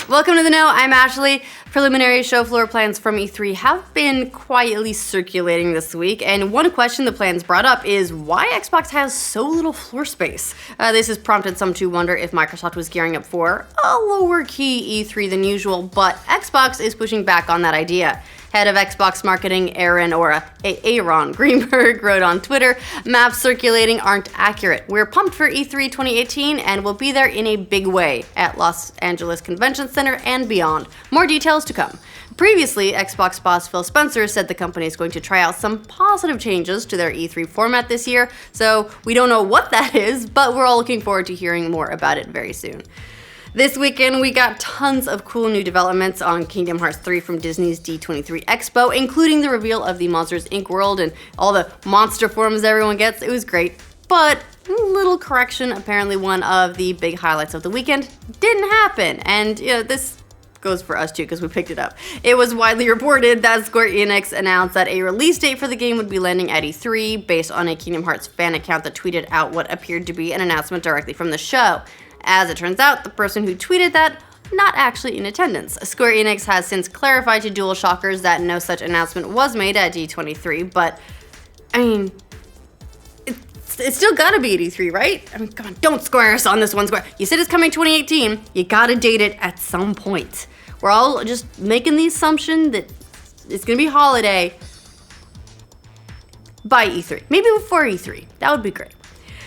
Welcome to The Know, I'm Ashley. Preliminary show floor plans from E3 have been quietly circulating this week, and one question the plans brought up is why Xbox has so little floor space. This has prompted some to wonder if Microsoft was gearing up for a lower-key E3 than usual, but Xbox is pushing back on that idea. Head of Xbox marketing Aaron Greenberg wrote on Twitter, "Maps circulating aren't accurate. We're pumped for E3 2018 and we'll be there in a big way at Los Angeles Convention Center and beyond. More details to come." Previously, Xbox boss Phil Spencer said the company is going to try out some positive changes to their E3 format this year, so we don't know what that is, but we're all looking forward to hearing more about it very soon. This weekend, we got tons of cool new developments on Kingdom Hearts 3 from Disney's D23 Expo, including the reveal of the Monsters, Inc. world and all the monster forms everyone gets. It was great, but little correction, apparently one of the big highlights of the weekend didn't happen, and this goes for us too because we picked it up. It was widely reported that Square Enix announced that a release date for the game would be landing at E3 based on a Kingdom Hearts fan account that tweeted out what appeared to be an announcement directly from the show. As it turns out, the person who tweeted that, not actually in attendance. Square Enix has since clarified to DualShockers that no such announcement was made at D23, but, it's still gotta be at E3, right? Come on, don't square us on this one, Square. You said it's coming 2018, you gotta date it at some point. We're all just making the assumption that it's gonna be holiday by E3. Maybe before E3, that would be great.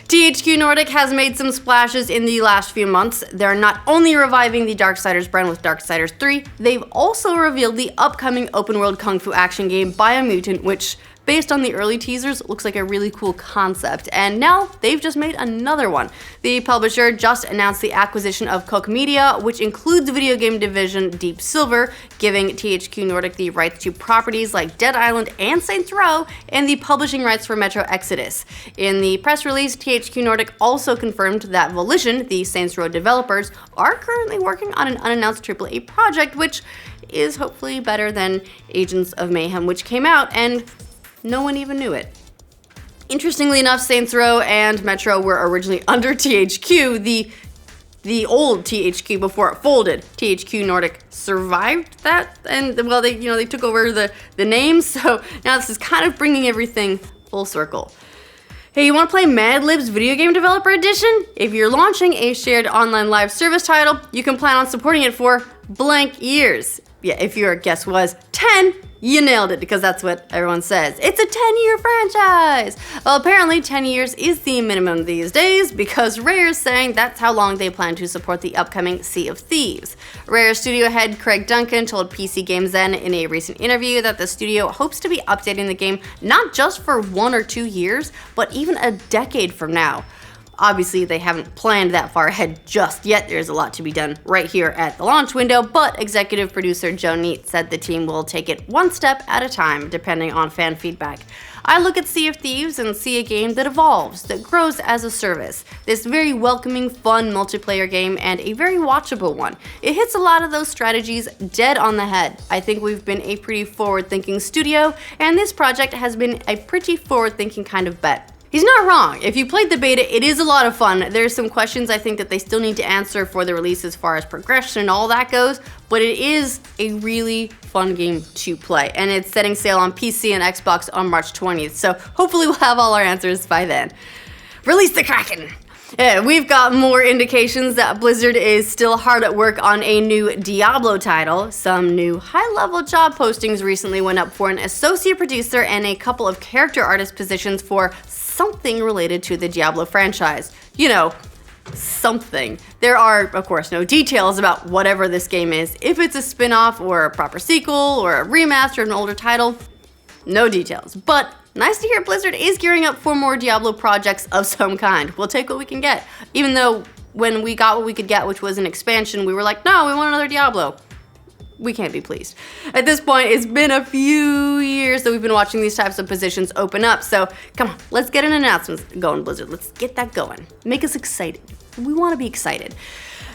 THQ Nordic has made some splashes in the last few months. They're not only reviving the Darksiders brand with Darksiders 3, they've also revealed the upcoming open-world kung fu action game Biomutant, which, based on the early teasers, looks like a really cool concept. And now they've just made another one. The publisher just announced the acquisition of Koch Media, which includes video game division Deep Silver, giving THQ Nordic the rights to properties like Dead Island and Saints Row, and the publishing rights for Metro Exodus. In the press release, THQ Nordic also confirmed that Volition, the Saints Row developers, are currently working on an unannounced AAA project, which is hopefully better than Agents of Mayhem, which came out and no one even knew it. Interestingly enough, Saints Row and Metro were originally under THQ, the old THQ before it folded. THQ Nordic survived that, and well, they took over the names, so now this is kind of bringing everything full circle. Hey, you want to play Mad Lib's Video Game Developer Edition? If you're launching a shared online live service title, you can plan on supporting it for blank years. Yeah, if your guess was 10, you nailed it, because that's what everyone says. It's a 10-year franchise! Well, apparently 10 years is the minimum these days, because Rare's saying that's how long they plan to support the upcoming Sea of Thieves. Rare studio head Craig Duncan told PC Jenzen in a recent interview that the studio hopes to be updating the game not just for 1 or 2 years, but even a decade from now. Obviously, they haven't planned that far ahead just yet. There's a lot to be done right here at the launch window, but executive producer Joe Neate said the team will take it one step at a time, depending on fan feedback. I look at Sea of Thieves and see a game that evolves, that grows as a service. This very welcoming, fun multiplayer game, and a very watchable one. It hits a lot of those strategies dead on the head. I think we've been a pretty forward-thinking studio, and this project has been a pretty forward-thinking kind of bet. He's not wrong. If you played the beta, it is a lot of fun. There's some questions I think that they still need to answer for the release as far as progression and all that goes, but it is a really fun game to play, and it's setting sail on PC and Xbox on March 20th, so hopefully we'll have all our answers by then. Release the Kraken! We've got more indications that Blizzard is still hard at work on a new Diablo title. Some new high-level job postings recently went up for an associate producer and a couple of character artist positions for something related to the Diablo franchise. Something. There are, of course, no details about whatever this game is. If it's a spin-off or a proper sequel or a remaster of an older title, no details. But nice to hear Blizzard is gearing up for more Diablo projects of some kind. We'll take what we can get. Even though when we got what we could get, which was an expansion, we were like, no, we want another Diablo. We can't be pleased. At this point, it's been a few years that we've been watching these types of positions open up, so come on, let's get an announcement going, Blizzard. Let's get that going. Make us excited. We want to be excited.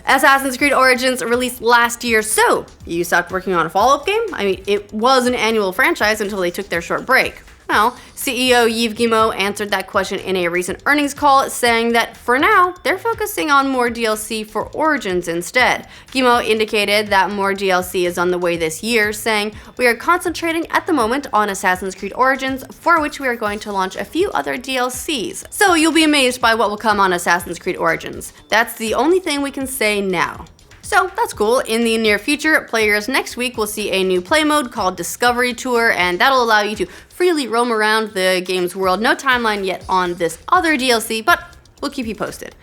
Assassin's Creed Origins released last year, so you stopped working on a follow-up game? It was an annual franchise until they took their short break. Well, CEO Yves Guillemot answered that question in a recent earnings call, saying that for now, they're focusing on more DLC for Origins instead. Guillemot indicated that more DLC is on the way this year, saying, "We are concentrating at the moment on Assassin's Creed Origins, for which we are going to launch a few other DLCs. So you'll be amazed by what will come on Assassin's Creed Origins. That's the only thing we can say now." So that's cool. In the near future, players next week will see a new play mode called Discovery Tour, and that'll allow you to freely roam around the game's world. No timeline yet on this other DLC, but we'll keep you posted.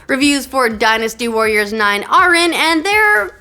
Reviews for Dynasty Warriors 9 are in, and they're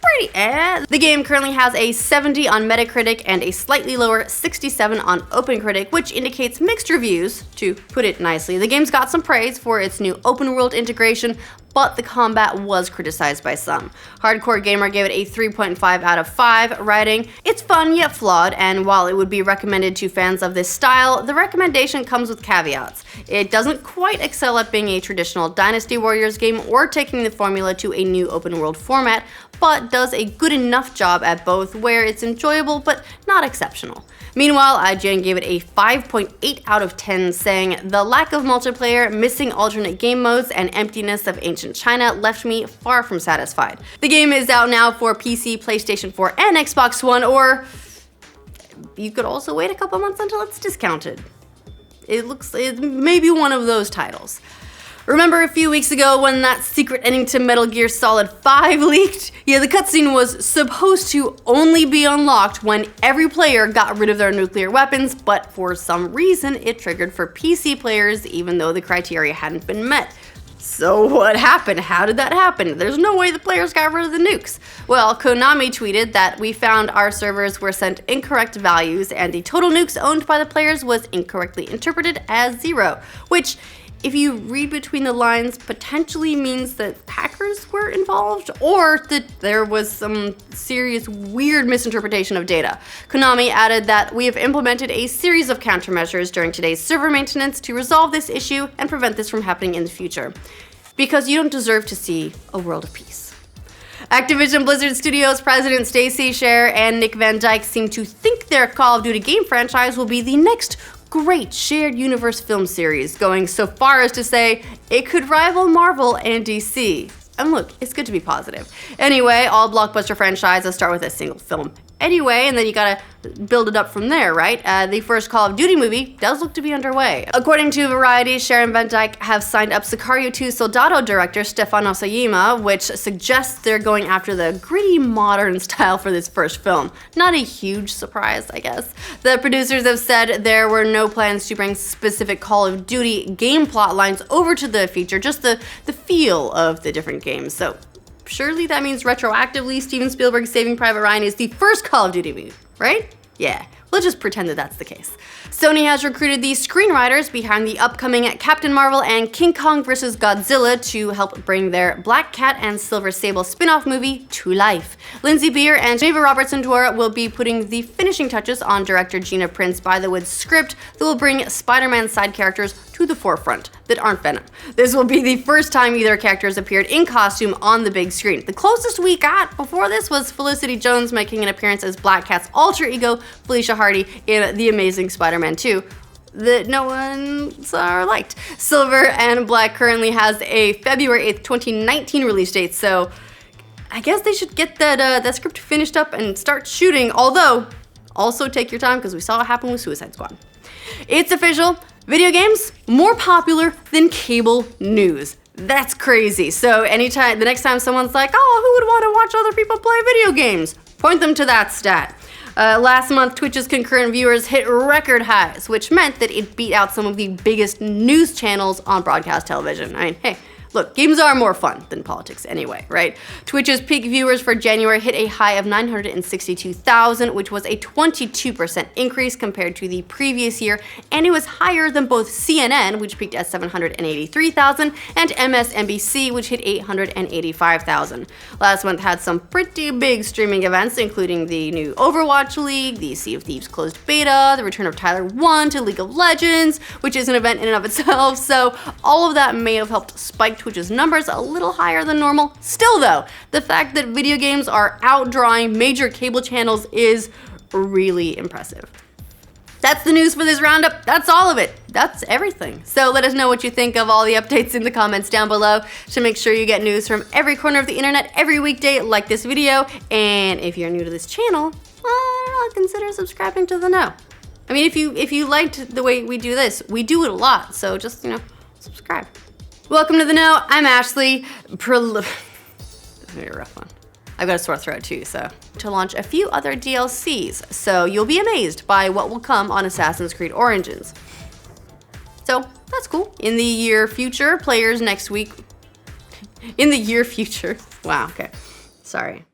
pretty The game currently has a 70 on Metacritic and a slightly lower 67 on OpenCritic, which indicates mixed reviews, to put it nicely. The game's got some praise for its new open world integration, but the combat was criticized by some. Hardcore Gamer gave it a 3.5 out of 5, writing, "It's fun yet flawed, and while it would be recommended to fans of this style, the recommendation comes with caveats. It doesn't quite excel at being a traditional Dynasty Warriors game or taking the formula to a new open world format, but does a good enough job at both where it's enjoyable but not exceptional." Meanwhile, IGN gave it a 5.8 out of 10, saying, "The lack of multiplayer, missing alternate game modes, and emptiness of ancient China left me far from satisfied." The game is out now for PC, PlayStation 4, and Xbox One, or you could also wait a couple months until it's discounted. It may be one of those titles. Remember a few weeks ago when that secret ending to Metal Gear Solid 5 leaked? Yeah, the cutscene was supposed to only be unlocked when every player got rid of their nuclear weapons, but for some reason it triggered for PC players even though the criteria hadn't been met. So what happened? How did that happen? There's no way the players got rid of the nukes. Well, Konami tweeted that we found our servers were sent incorrect values and the total nukes owned by the players was incorrectly interpreted as 0, which, if you read between the lines, potentially means that hackers were involved or that there was some serious weird misinterpretation of data. Konami added that we have implemented a series of countermeasures during today's server maintenance to resolve this issue and prevent this from happening in the future. Because you don't deserve to see a world of peace. Activision Blizzard Studios president Stacy Scher and Nick Van Dyke seem to think their Call of Duty game franchise will be the next great shared universe film series, going so far as to say it could rival Marvel and DC. And look, it's good to be positive. Anyway, all blockbuster franchises start with a single film anyway, and then you gotta build it up from there, right? The first Call of Duty movie does look to be underway. According to Variety, Scher and Van Dyke have signed up Sicario 2 Soldado director Stefano Sollima, which suggests they're going after the gritty modern style for this first film. Not a huge surprise, I guess. The producers have said there were no plans to bring specific Call of Duty game plot lines over to the feature, just the feel of the different games. So surely that means retroactively Steven Spielberg's Saving Private Ryan is the first Call of Duty movie, right? Yeah, we'll just pretend that that's the case. Sony has recruited the screenwriters behind the upcoming Captain Marvel and King Kong vs. Godzilla to help bring their Black Cat and Silver Sable spin-off movie to life. Lindsay Beer and Geneva Robertson-Dwyer will be putting the finishing touches on director Gina Prince Bythewood's script that will bring Spider-Man side characters to the forefront that aren't Venom. This will be the first time either characters appeared in costume on the big screen. The closest we got before this was Felicity Jones making an appearance as Black Cat's alter ego, Felicia Hardy, in The Amazing Spider-Man 2. That no one saw or liked. Silver and Black currently has a February 8th, 2019 release date, so I guess they should get that script finished up and start shooting, although also take your time because we saw what happened with Suicide Squad. It's official. Video games more popular than cable news. That's crazy. So the next time someone's like, "Oh, who would want to watch other people play video games?" point them to that stat. Last month, Twitch's concurrent viewers hit record highs, which meant that it beat out some of the biggest news channels on broadcast television. I mean, hey, look, games are more fun than politics anyway, right? Twitch's peak viewers for January hit a high of 962,000, which was a 22% increase compared to the previous year, and it was higher than both CNN, which peaked at 783,000, and MSNBC, which hit 885,000. Last month had some pretty big streaming events, including the new Overwatch League, the Sea of Thieves closed beta, the return of Tyler 1 to League of Legends, which is an event in and of itself, so all of that may have helped spike Twitch's numbers a little higher than normal. Still though, the fact that video games are outdrawing major cable channels is really impressive. That's the news for this roundup. That's all of it. That's everything. So let us know what you think of all the updates in the comments down below to make sure you get news from every corner of the internet every weekday like this video. And if you're new to this channel, well, consider subscribing to the know. I mean, if you liked the way we do this, we do it a lot. So just, you know, subscribe. Welcome to the know. I'm Ashley. This is gonna be a rough one. I've got a sore throat too, so. To launch a few other DLCs, so you'll be amazed by what will come on Assassin's Creed Origins. So, that's cool. In the year future, players next week. In the year future. Wow, okay. Sorry.